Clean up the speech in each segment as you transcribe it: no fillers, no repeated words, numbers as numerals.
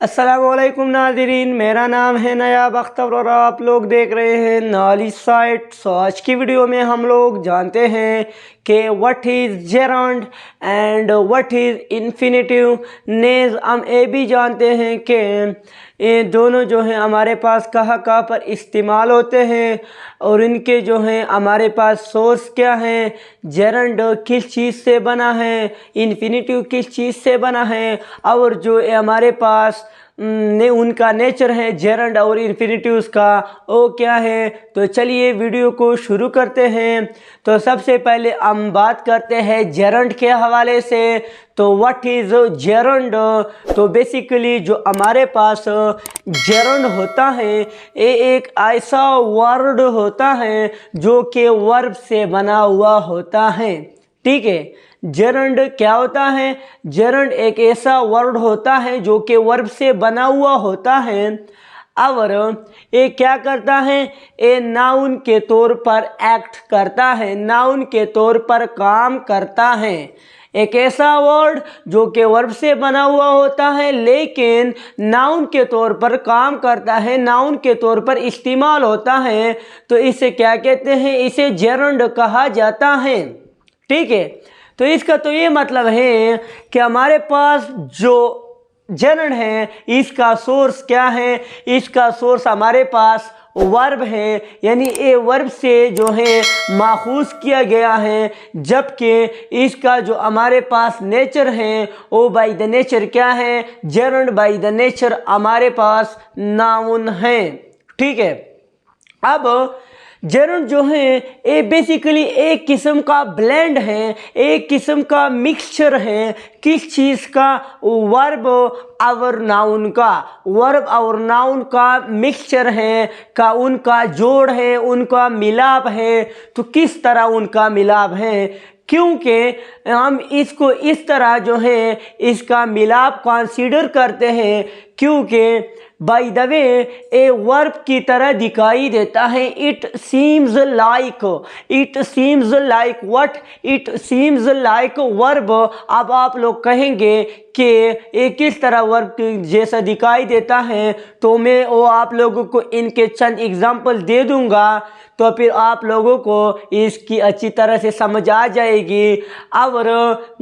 अस्सलामुअलैकुम नाज़रीन, मेरा नाम है नयाब अख्तर और आप लोग देख रहे हैं नॉलेज साइट। आज की वीडियो में हम लोग जानते हैं कि what is gerund and what is infinitive Naz. हम ये भी जानते हैं कि ये दोनों जो हैं हमारे पास कहाँ कहाँ पर इस्तेमाल होते हैं और इनके जो हैं हमारे पास सोर्स क्या हैं। जेरंड किस चीज़ से बना है, इन्फिनेटिव किस चीज़ से बना है और जो हमारे पास ने उनका नेचर है जेरंड और इन्फिनेटिव्स का वो क्या है। तो चलिए वीडियो को शुरू करते हैं। तो सबसे पहले हम बात करते हैं जेरंड के हवाले से। तो व्हाट इज़ जेरंड? तो बेसिकली जो हमारे पास जेरंड होता है ये एक ऐसा वर्ड होता है जो कि वर्ब से बना हुआ होता है। ठीक है, जेरंड क्या होता है? जेरंड एक ऐसा वर्ड होता है जो कि वर्ब से बना हुआ होता है और ये क्या करता है, ये नाउन के तौर पर एक्ट करता है, नाउन के तौर पर काम करता है। एक ऐसा वर्ड जो कि वर्ब से बना हुआ होता है लेकिन नाउन के तौर पर काम करता है, नाउन के तौर पर इस्तेमाल होता है। तो इसे क्या कहते हैं? इसे जेरंड कहा जाता है। ठीक है, तो इसका तो ये मतलब है कि हमारे पास जो जेरंड है इसका सोर्स क्या है? इसका सोर्स हमारे पास वर्ब है, यानी ये वर्ब से जो है माखूज किया गया है, जबकि इसका जो हमारे पास नेचर है वो बाय द नेचर क्या है? जेरंड बाय द नेचर हमारे पास नाउन है। ठीक है, अब जेरंड जो है ये बेसिकली एक किस्म का ब्लेंड है, एक किस्म का मिक्सचर है। किस चीज़ का? वर्ब और नाउन का, वर्ब और नाउन का मिक्सचर है, का उनका जोड़ है, उनका मिलाप है। तो किस तरह उनका मिलाप है? क्योंकि हम इसको इस तरह जो है इसका मिलाप कंसीडर करते हैं क्योंकि by the way a verb की तरह दिखाई देता है। It seems like what? It seems like verb. अब आप लोग कहेंगे कि ये किस तरह वर्ब जैसा दिखाई देता है, तो मैं वो आप लोगों को इनके चंद एग्जाम्पल दे दूंगा तो फिर आप लोगों को इसकी अच्छी तरह से समझ आ जाएगी। और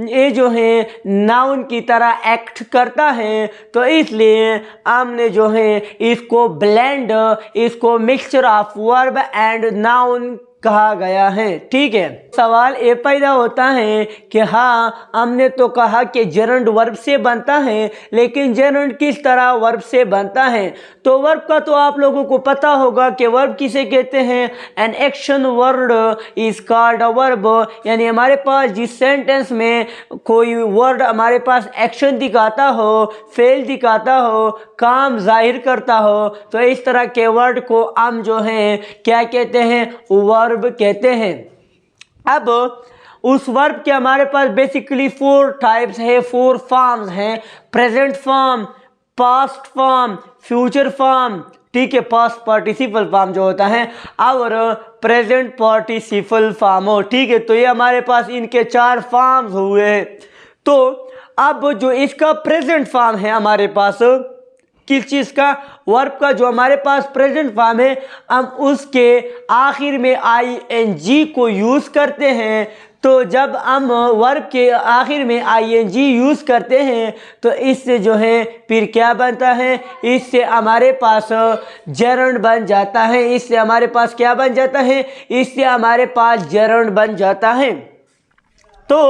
ये जो है नाउन की तरह एक्ट करता है तो इसलिए हमने जो है इसको ब्लेंड, इसको mixture of verb and noun कहा गया है। ठीक है, सवाल ये पैदा होता है कि हाँ हमने तो कहा कि जेरंड वर्ब से बनता है, लेकिन जेरंड किस तरह वर्ब से बनता है? तो वर्ब का तो आप लोगों को पता होगा कि वर्ब किसे कहते हैं। An action word is called a verb, यानी हमारे पास जिस सेंटेंस में कोई वर्ड हमारे पास एक्शन दिखाता हो, फेल दिखाता हो, काम जाहिर करता हो, तो इस तरह के वर्ड को हम जो है क्या कहते हैं? वर्ब कहते हैं। अब उस वर्ब के हमारे पास बेसिकली 4 टाइप्स है, 4 फॉर्म्स हैं। Present form, past form, future form, ठीक है, पास्ट पार्टिसिपल फॉर्म जो होता है और प्रेजेंट पार्टिसिपल फॉर्म हो। ठीक है, तो ये हमारे पास इनके 4 फॉर्म्स हुए। तो अब जो इसका प्रेजेंट फॉर्म है हमारे पास किस चीज़ का? वर्ब का जो हमारे पास प्रेजेंट फॉर्म है हम उसके आखिर में आईएनजी को यूज़ करते हैं। तो जब हम वर्ब के आखिर में आईएनजी यूज़ करते हैं तो इससे जो है फिर क्या बनता है? इससे हमारे पास जेरंड बन जाता है। इससे हमारे पास क्या बन जाता है? इससे हमारे पास जेरंड बन जाता है। तो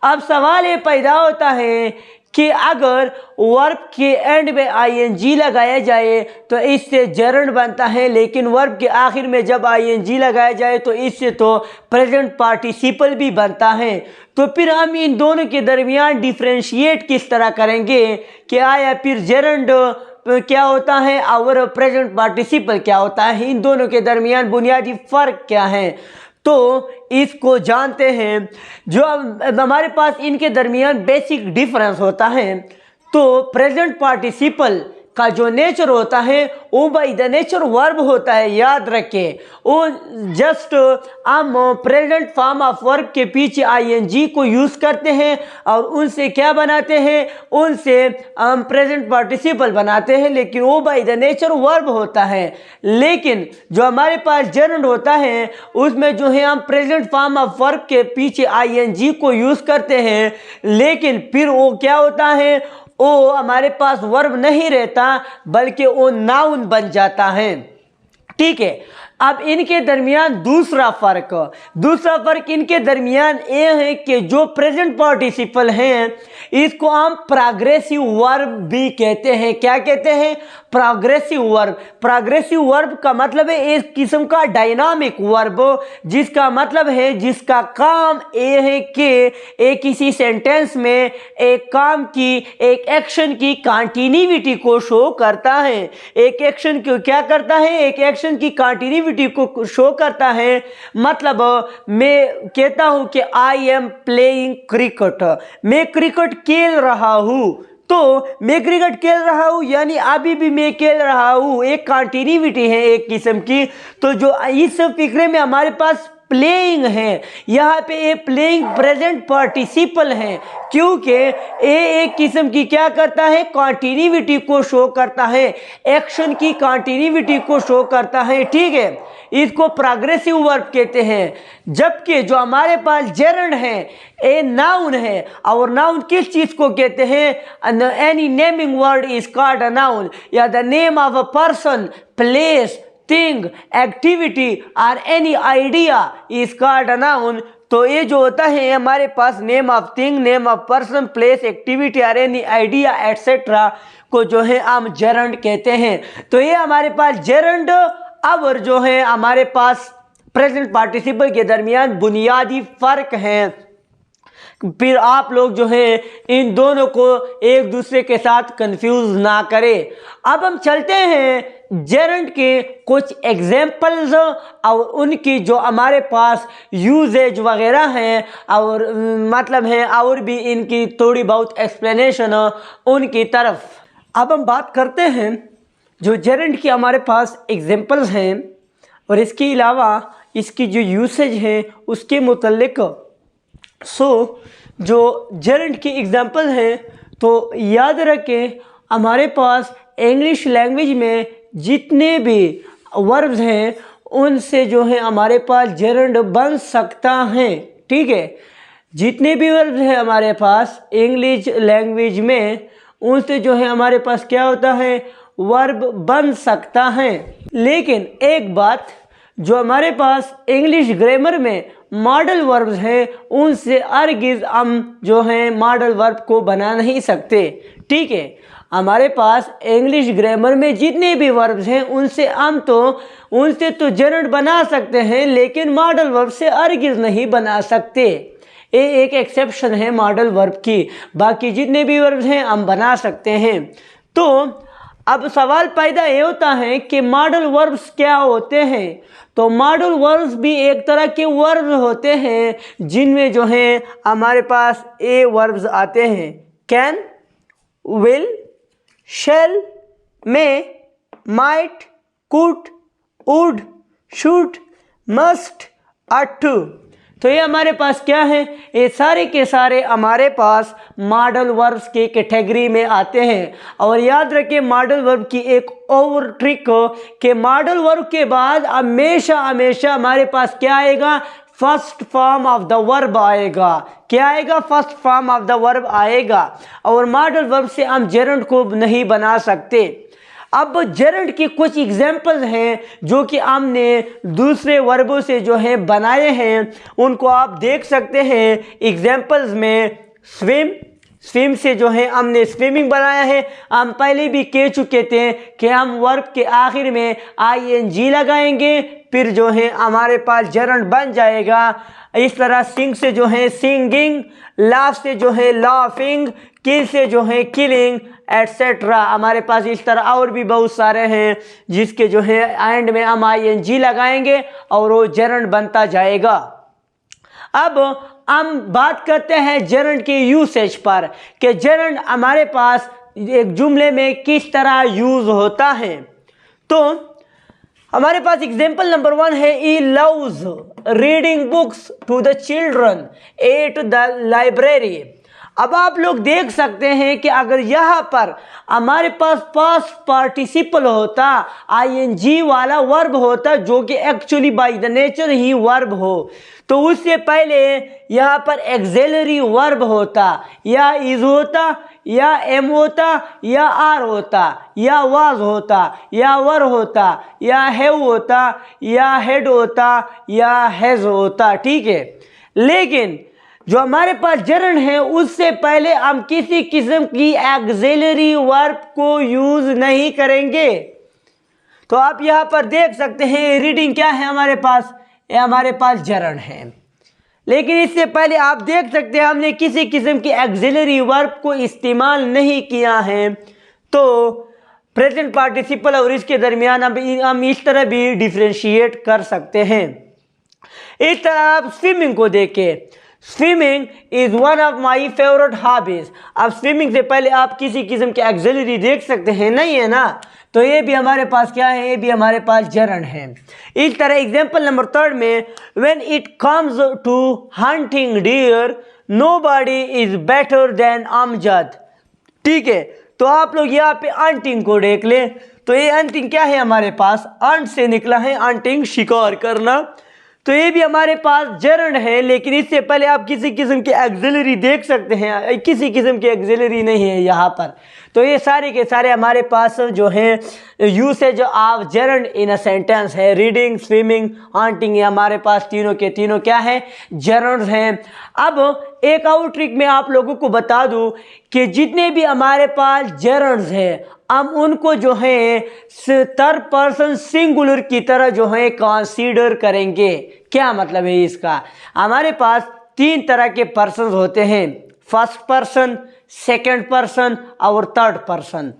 अब सवाल ये पैदा होता है कि अगर वर्ब के एंड में आईएनजी लगाया जाए तो इससे जेरंड बनता है, लेकिन वर्ब के आखिर में जब आईएनजी लगाया जाए तो इससे तो प्रेजेंट पार्टिसिपल भी बनता है। तो फिर हम इन दोनों के दरमियान डिफरेंशिएट किस तरह करेंगे कि आया फिर जेरंड क्या होता है और प्रेजेंट पार्टिसिपल क्या होता है, इन दोनों के दरमियान बुनियादी फ़र्क क्या है? तो इसको जानते हैं। जो हमारे पास इनके दरमियान बेसिक डिफरेंस होता है, तो प्रेजेंट पार्टिसिपल का जो नेचर होता है वो बाय द नेचर वर्ब होता है, याद रखें। वो जस्ट हम प्रेजेंट फॉर्म ऑफ वर्ब के पीछे आईएनजी को यूज़ करते हैं और उनसे क्या बनाते हैं, उनसे हम प्रेजेंट पार्टिसिपल बनाते हैं, लेकिन वो बाय द नेचर वर्ब होता है। लेकिन जो हमारे पास जेरंड होता है उसमें जो है हम प्रेजेंट फॉर्म ऑफ वर्ब के पीछे आईएनजी को यूज़ करते हैं, लेकिन फिर वो क्या होता है, वो हमारे पास वर्ब नहीं रहता बल्कि वो नाउन बन जाता है। ठीक है, अब इनके दरमियान दूसरा फर्क इनके दरमियान ये है कि जो प्रेजेंट पार्टिसिपल हैं इसको हम प्रोग्रेसिव वर्ब भी कहते हैं। क्या कहते हैं? Progressive verb. प्रोग्रेसिव वर्ब का मतलब है एक किस्म का डायनामिक वर्ब, जिसका मतलब है, जिसका काम ये है कि एक किसी सेंटेंस में एक काम की, एक एक्शन की कंटिन्यूटी को शो करता है। एक एक्शन को क्या करता है? एक एक्शन की कंटिन्यूटी को शो करता है। मतलब मैं कहता हूं कि आई एम प्लेइंग क्रिकेट, मैं क्रिकेट खेल रहा हूं, तो मैं क्रिकेट खेल रहा हूं यानी अभी भी मैं खेल रहा हूं, एक कंटिन्यूटी है एक किस्म की। तो जो इस फिक्रे में हमारे पास प्लेइंग है, यहाँ पे ये प्लेइंग प्रेजेंट पार्टिसिपल है, क्योंकि ये एक किस्म की क्या करता है, कंटिन्यूटी को शो करता है, एक्शन की कंटिन्यूटी को शो करता है। ठीक है, इसको प्रोग्रेसिव वर्ब कहते हैं। जबकि जो हमारे पास जेरंड है ए नाउन है, और नाउन किस चीज को कहते हैं? Any naming word is called a noun, या the name of a person, place, thing, activity और any idea is called a noun. तो ये जो होता है हमारे पास name of thing, name of person, place, activity और एनी आइडिया एटसेट्रा को जो है हम जेरंड कहते हैं। तो ये हमारे पास जेरंड और जो है हमारे पास प्रेजेंट पार्टिसिपल के दरमियान बुनियादी फर्क हैं। फिर आप लोग जो है इन दोनों को एक दूसरे के साथ कंफ्यूज ना करें। अब हम चलते हैं जेरंड के कुछ एग्जाम्पल्स और उनकी जो हमारे पास यूजेज वगैरह हैं, और मतलब है और भी इनकी थोड़ी बहुत एक्सप्लेनेशन उनकी तरफ। अब हम बात करते हैं जो जेरंड की हमारे पास एग्जाम्पल्स हैं और इसके अलावा इसकी जो यूसेज है उसके मुतल्लिक। जो जेरंड की एग्जाम्पल हैं तो याद रखें हमारे पास इंग्लिश लैंग्वेज में जितने भी वर्ब्स हैं उनसे जो है हमारे पास जेरंड बन सकता है। ठीक है, जितने भी वर्ब्स हैं हमारे पास इंग्लिश लैंग्वेज में उनसे जो है हमारे पास क्या होता है, वर्ब बन सकता है। लेकिन एक बात, जो हमारे पास इंग्लिश ग्रामर में मॉडल वर्ब्स हैं उनसे हरगिज़ हम जो हैं मॉडल वर्ब को बना नहीं सकते। ठीक है, हमारे पास इंग्लिश ग्रामर में जितने भी वर्ब्स हैं उनसे तो जेरंड बना सकते हैं, लेकिन मॉडल वर्ब से हरगिज़ नहीं बना सकते। ये एक एक्सेप्शन है मॉडल वर्ब की, बाकी जितने भी वर्ब्स हैं हम बना सकते हैं। तो अब सवाल पैदा ये होता है कि मॉडल वर्ब्स क्या होते हैं? तो मॉडल वर्ब्स भी एक तरह के वर्ब्स होते हैं जिनमें जो है हमारे पास ए वर्ब्स आते हैं, can, will, shall, may, might, could, would, should, must, are to. तो ये हमारे पास क्या है, ये सारे के सारे हमारे पास मॉडल वर्ब्स की कैटेगरी में आते हैं। और याद रखें मॉडल वर्ब की एक और ट्रिक कि मॉडल वर्ब के बाद हमेशा हमारे पास क्या आएगा, first form of the verb आएगा। क्या आएगा? First form of the verb आएगा। और मॉडल वर्ब से हम जेरंड को नहीं बना सकते। अब जेरंड की कुछ एग्जाम्पल्स हैं जो कि हमने दूसरे वर्बों से जो है बनाए हैं, उनको आप देख सकते हैं एग्जाम्पल्स में। स्विम से जो है हमने स्विमिंग बनाया है। हम पहले भी कह चुके थे कि हम वर्ब के आखिर में आईएनजी लगाएंगे, फिर जो है हमारे पास जेरंड बन जाएगा। इस तरह सिंग से जो है सिंगिंग, लाफ से जो है लाफिंग, किल से जो है किलिंग, एटसेट्रा। हमारे पास इस तरह और भी बहुत सारे हैं जिसके जो है एंड में हम आईएनजी लगाएंगे और वो जेरंड बनता जाएगा। अब हम बात करते हैं जेरंड के यूसेज पर कि जेरंड हमारे पास एक जुमले में किस तरह यूज़ होता है। तो हमारे पास एग्जाम्पल नंबर 1 है, he loves reading books to the children at the library. अब आप लोग देख सकते हैं कि अगर यहाँ पर हमारे पास पास्ट पार्टिसिपल होता, आईएनजी वाला वर्ब होता जो कि actually by the nature he verb हो, तो उससे पहले यहाँ पर एक्सिलरी वर्ब होता, या इज होता, या एम होता, या आर होता, या वाज होता, या वर होता, या हैव होता, या हेड होता, या हैज होता। ठीक है, लेकिन जो हमारे पास जर्न है उससे पहले हम किसी किस्म की एक्सिलरी वर्ब को यूज नहीं करेंगे। तो आप यहाँ पर देख सकते हैं रीडिंग क्या है हमारे पास, ये हमारे पास जर्न है, लेकिन इससे पहले आप देख सकते हैं हमने किसी किस्म की एक्सिलरी वर्ब को इस्तेमाल नहीं किया है। तो प्रेजेंट पार्टिसिपल और इसके दरमियान हम इस तरह भी डिफ्रेंशिएट कर सकते हैं। इस तरह आप स्विमिंग को देखें, swimming is one of my favourite hobbies. अब स्विमिंग से पहले आप किसी किस्म के एक्सिलरी देख सकते हैं, नहीं है ना, तो ये भी हमारे पास क्या है, ये भी हमारे पास जर्न है। इस तरह एग्जाम्पल नंबर 3 में, when it comes to hunting deer nobody is better than Amjad. ठीक है, तो आप लोग यहाँ पे हंटिंग को देख ले, तो ये हंटिंग क्या है हमारे पास, हंट से निकला है, हंटिंग शिकार करना, तो ये भी हमारे पास जर्न है। लेकिन इससे पहले आप किसी किस्म की एक्सिलरी देख सकते हैं, किसी किस्म की एक्सिलरी नहीं है यहाँ पर। तो ये सारे के सारे हमारे पास जो है usage of gerund in a sentence है। रीडिंग, स्विमिंग, हंटिंग, ये हमारे पास तीनों के तीनों क्या है, जर्न हैं। अब एक और ट्रिक मैं आप लोगों को बता दूं कि जितने भी हमारे पास जर्न्स हैं हम उनको जो है थर्ड पर्सन सिंगुलर की तरह जो है कंसीडर करेंगे। क्या मतलब है इसका, हमारे पास 3 तरह के पर्सन होते हैं, फर्स्ट पर्सन, सेकंड पर्सन और थर्ड पर्सन।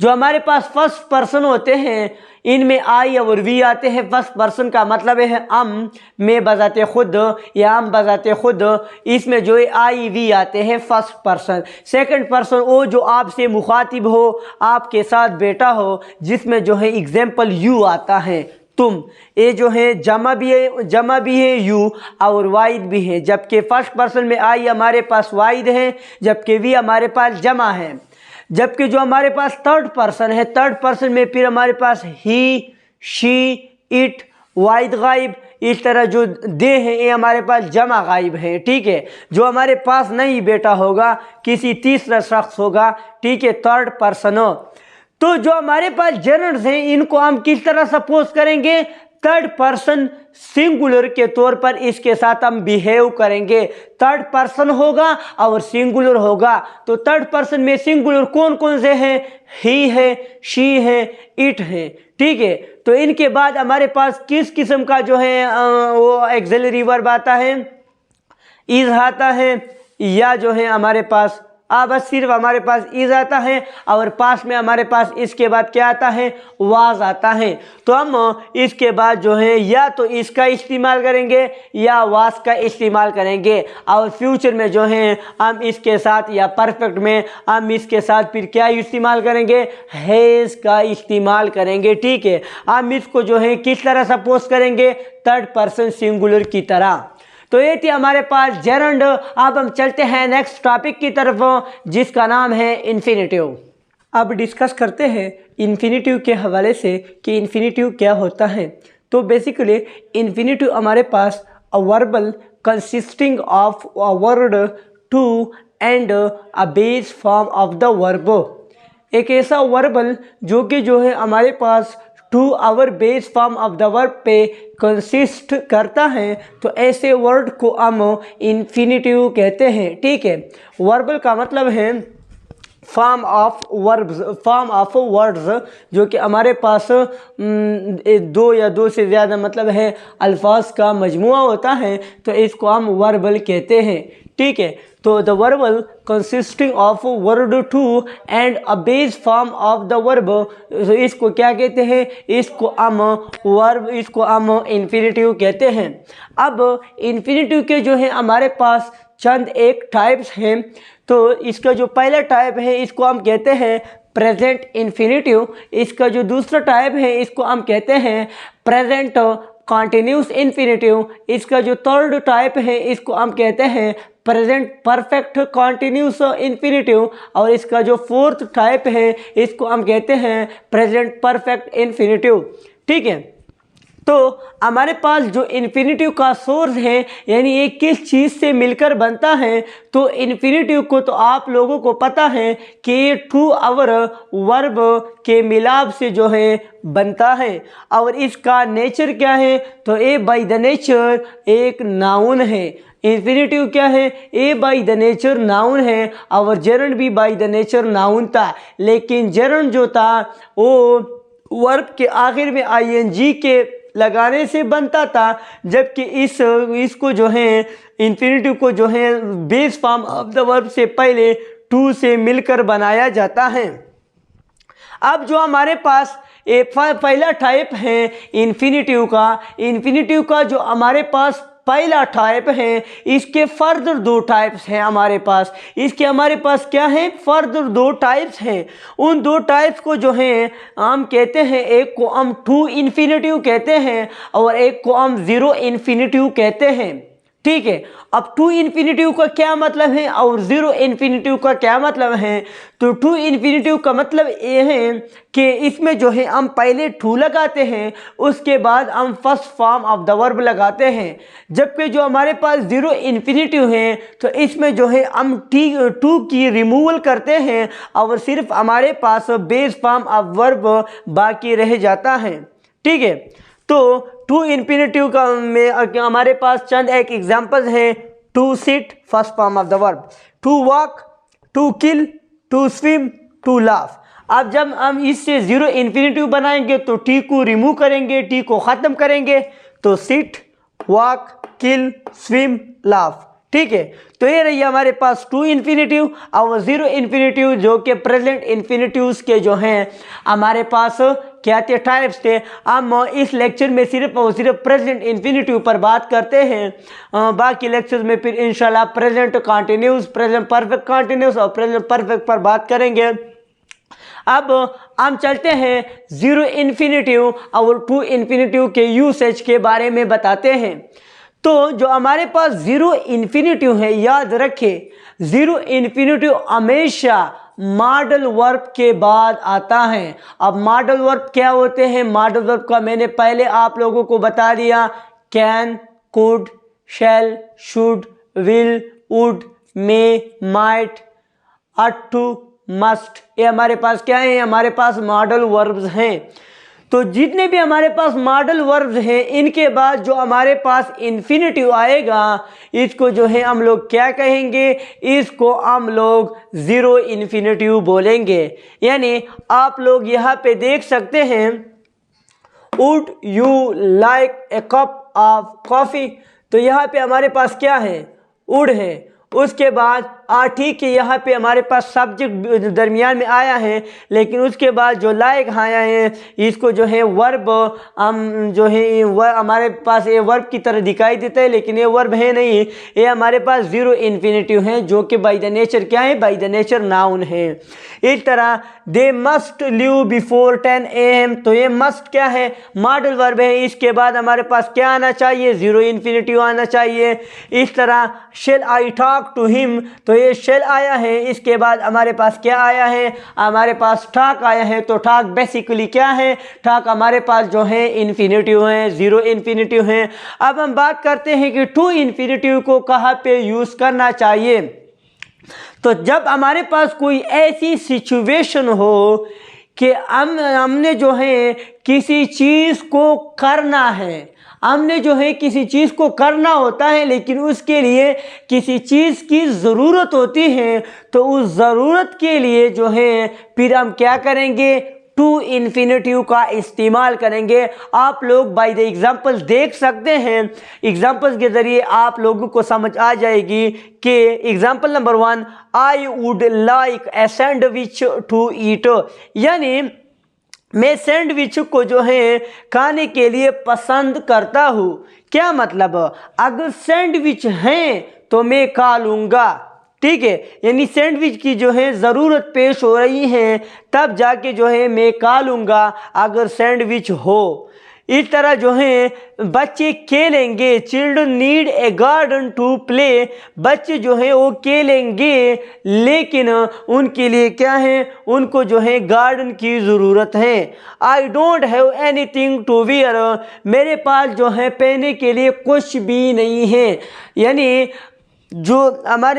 जो हमारे पास फर्स्ट पर्सन होते हैं इनमें आई और वी आते हैं। फर्स्ट पर्सन का मतलब है हम, मैं बजाते खुद या हम बजाते खुद, इसमें जो है आई वी आते हैं फर्स्ट पर्सन। सेकंड पर्सन वो जो आपसे मुखातिब हो, आपके साथ बैठा हो, जिसमें जो है एग्जाम्पल यू आता है, तुम, ये जो है जमा भी है यू और वाहिद भी है। जबकि फर्स्ट पर्सन में आई हमारे पास वाहिद है, जबकि वी हमारे पास जमा है। जबकि जो हमारे पास थर्ड पर्सन है, थर्ड पर्सन में फिर हमारे पास ही, शी, इट, वाहिद गायब, इस तरह जो दे हैं ये हमारे पास जमा गायब है। ठीक है, जो हमारे पास नहीं बैठा होगा किसी तीसरा शख्स होगा, ठीक है, थर्ड पर्सन हो। तो जो हमारे पास जर्नल्स हैं इनको हम किस तरह सपोज करेंगे, थर्ड पर्सन सिंगुलर के तौर पर इसके साथ हम बिहेव करेंगे। थर्ड पर्सन होगा और सिंगुलर होगा। तो थर्ड पर्सन में सिंगुलर कौन कौन से हैं, ही है, शी है, इट है। ठीक है, तो इनके बाद हमारे पास किस किस्म का जो है वो एक्सिलरी वर्ब आता है, इज आता है, या जो है हमारे पास बस सिर्फ हमारे पास इज आता है और पास में हमारे पास इसके बाद क्या आता है, वाज आता है। तो हम इसके बाद जो है या तो इसका इस्तेमाल करेंगे या वाज का इस्तेमाल करेंगे, और फ्यूचर में जो है हम इसके साथ या परफेक्ट में हम इसके साथ फिर क्या इस्तेमाल करेंगे, हैज का इस्तेमाल करेंगे। ठीक है, हम इसको जो है किस तरह सपोज करेंगे, थर्ड पर्सन सिंगुलर की तरह। तो ये थी हमारे पास जर्नड। अब हम चलते हैं नेक्स्ट टॉपिक की तरफ जिसका नाम है इन्फिनेटिव। अब डिस्कस करते हैं इन्फिनेटिव के हवाले से कि इन्फिनेटिव क्या होता है। तो बेसिकली इन्फिनेटिव हमारे पास a verbal consisting of a word, to and a base form of the verb. एक ऐसा वर्बल जो कि जो है हमारे पास to our base form of the verb पे कंसिस्ट करता है, तो ऐसे वर्ड को हम इन्फिनेटिव कहते हैं। ठीक है, वर्बल का मतलब है form of verbs, form of words, जो कि हमारे पास दो या दो से ज़्यादा मतलब है अल्फाज का मजमुआ होता है, तो इसको हम वर्बल कहते हैं। ठीक है, तो the verbal consisting of word to and a base form of the verb, इसको क्या कहते हैं, इसको हम इन्फिनेटिव कहते हैं। अब इन्फिनेटिव के जो है हमारे पास चंद एक टाइप्स हैं। तो तो इसका जो पहला टाइप है इसको हम कहते हैं प्रेजेंट इन्फिनेटिव। इसका जो दूसरा टाइप है इसको हम कहते हैं प्रेजेंट कॉन्टिन्यूस इन्फिनेटिव। इसका जो थर्ड टाइप है इसको हम कहते हैं प्रेजेंट परफेक्ट कॉन्टिन्यूस इन्फिनेटिव। और इसका जो फोर्थ टाइप है इसको हम कहते हैं प्रेजेंट परफेक्ट इन्फिनेटिव। ठीक है, तो हमारे पास जो इन्फिनेटिव का सोर्स है यानी ये किस चीज़ से मिलकर बनता है, तो इन्फिनेटिव को तो आप लोगों को पता है कि ये टू अवर वर्ब के मिलाप से जो है बनता है। और इसका नेचर क्या है, तो ए बाय द नेचर एक नाउन है। इन्फिनेटिव क्या है, ए बाय द नेचर नाउन है और जेरंड भी बाय द नेचर नाउन था, लेकिन जेरंड जो था वो वर्ब के आखिर में आईएनजी के लगाने से बनता था, जबकि इसको जो है इन्फिनेटिव को जो है base form of the verb से पहले टू से मिलकर बनाया जाता है। अब जो हमारे पास पहला टाइप है इन्फिनेटिव का जो हमारे पास पहला टाइप है, इसके फर्दर दो टाइप्स हैं हमारे पास। हमारे पास क्या है, फर्दर दो टाइप्स हैं। उन दो टाइप्स को जो है हम कहते हैं, एक को हम टू इन्फिनेटिव कहते हैं और एक को हम जीरो इन्फिनेटिव कहते हैं। ठीक है, अब टू इन्फिनेटिव का क्या मतलब है और जीरो इन्फिनेटिव का क्या मतलब है। तो टू इन्फिनेटिव का मतलब ये है कि इसमें जो है हम पहले टू लगाते हैं, उसके बाद हम first form of the verb लगाते हैं। जबकि जो हमारे पास जीरो इन्फिनेटिव है तो इसमें जो है हम टू की रिमूवल करते हैं और सिर्फ हमारे पास बेस फॉर्म ऑफ वर्ब बाकी रह जाता है। ठीक है, तो टू इन्फिनेटिव का में हमारे पास चंद एक एग्जांपल्स हैं। To sit first form of the verb, to walk, to kill, to swim, to laugh. अब जब हम इससे जीरो इन्फिनेटिव बनाएंगे तो टी को रिमूव करेंगे, टी को ख़त्म करेंगे, तो सिट, वॉक, किल, स्विम, लाफ। ठीक है, तो ये रही हमारे पास टू इन्फिनेटिव और जीरो इन्फिनेटिव जो कि प्रेजेंट इन्फिनेटिव्स के जो हैं हमारे पास क्या थे, टाइप्स थे। हम इस लेक्चर में सिर्फ और सिर्फ प्रेजेंट इन्फिनेटिव पर बात करते हैं। बाकी लेक्चर्स में फिर इंशाल्लाह present continuous, present perfect continuous और प्रेजेंट परफेक्ट पर बात करेंगे। अब हम चलते हैं जीरो इन्फिनेटिव और टू इन्फिनेटिव के यूसेज के बारे में बताते हैं। तो जो हमारे पास जीरो इन्फिनेटिव है, याद रखें जीरो इन्फिनेटिव हमेशा मॉडल वर्ब के बाद आता है। अब मॉडल वर्ब क्या होते हैं, मॉडल वर्ब का मैंने पहले आप लोगों को बता दिया, can, could, shall, should, will, would, may, might, ought to, must. ये हमारे पास क्या है, हमारे पास मॉडल वर्ब्स हैं। तो जितने भी हमारे पास मॉडल वर्ब्स हैं इनके बाद जो हमारे पास इन्फिनेटिव आएगा इसको जो है हम लोग क्या कहेंगे, इसको हम लोग जीरो इन्फिनेटिव बोलेंगे। यानी आप लोग यहाँ पे देख सकते हैं, would you like a cup of coffee. तो यहाँ पे हमारे पास क्या है, वुड है। उसके बाद ठीक है, यहाँ पे हमारे पास सब्जेक्ट दरमियान में आया है, लेकिन उसके बाद जो लाइक आया है इसको जो है वर्ब हम जो है हमारे पास ये वर्ब की तरह दिखाई देता है, लेकिन ये वर्ब है नहीं, ये हमारे पास जीरो इन्फिनेटिव है जो कि बाय द नेचर क्या है, बाय द नेचर नाउन है। इस तरह they must leave before 10 AM, तो ये मस्ट क्या है, मॉडल वर्ब है। इसके बाद हमारे पास क्या आना चाहिए, जीरो इन्फिनेटिव आना चाहिए। इस तरह shall I talk to him, तो ये शेल आया है। इसके बाद हमारे पास क्या आया है, हमारे पास टॉक आया है। तो टॉक बेसिकली क्या है, टॉक हमारे पास जो है इन्फिनेटिव है, जीरो इन्फिनेटिव है। अब हम बात करते हैं कि टू इन्फिनेटिव को कहाँ पे यूज़ करना चाहिए। तो जब हमारे पास कोई ऐसी सिचुएशन हो कि हमने जो है किसी चीज़ को करना है, हमने जो है किसी चीज़ को करना होता है, लेकिन उसके लिए किसी चीज़ की ज़रूरत होती है, तो उस ज़रूरत के लिए जो है फिर हम क्या करेंगे, टू इन्फिनेटिव का इस्तेमाल करेंगे। आप लोग बाय द एग्जाम्पल देख सकते हैं, एग्जाम्पल्स के ज़रिए आप लोगों को समझ आ जाएगी कि example number 1, I would like a sandwich to eat, यानी मैं सैंडविच को जो है खाने के लिए पसंद करता हूँ। क्या मतलब, अगर सैंडविच हैं तो मैं खा लूँगा। ठीक है, यानी सैंडविच की जो है ज़रूरत पेश हो रही है, तब जाके जो है मैं खा लूँगा अगर सैंडविच हो। इस तरह जो है बच्चे खेलेंगे, children need a garden to play, बच्चे जो है वो खेलेंगे लेकिन उनके लिए क्या है, उनको जो है गार्डन की ज़रूरत है। I don't have anything to wear, मेरे पास जो है पहनने के लिए कुछ भी नहीं है, यानी जो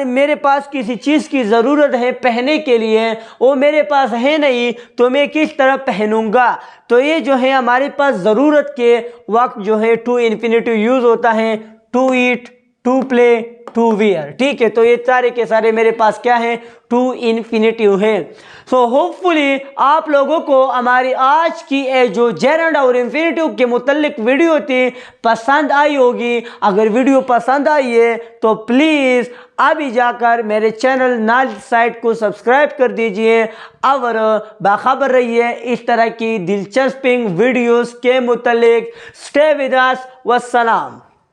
मेरे पास किसी चीज़ की ज़रूरत है पहनने के लिए वो मेरे पास है नहीं, तो मैं किस तरह पहनूंगा। तो ये जो है हमारे पास ज़रूरत के वक्त जो है टू इन्फिनेटिव यूज़ होता है, to eat, to play, to wear. ठीक है, तो ये सारे के सारे मेरे पास क्या है, टू इन्फिनेटिव है। सो होपफुली आप लोगों को हमारी आज की ये जो जेरंड और इन्फिनेटिव के मुतल्लिक वीडियो थी पसंद आई होगी। अगर वीडियो पसंद आई है तो प्लीज़ अभी जाकर मेरे चैनल नॉलेज साइट को सब्सक्राइब कर दीजिए और बाखबर रहिए इस तरह की दिलचस्प वीडियोस के मुतल्लिक। Stay with us, वस्सलाम।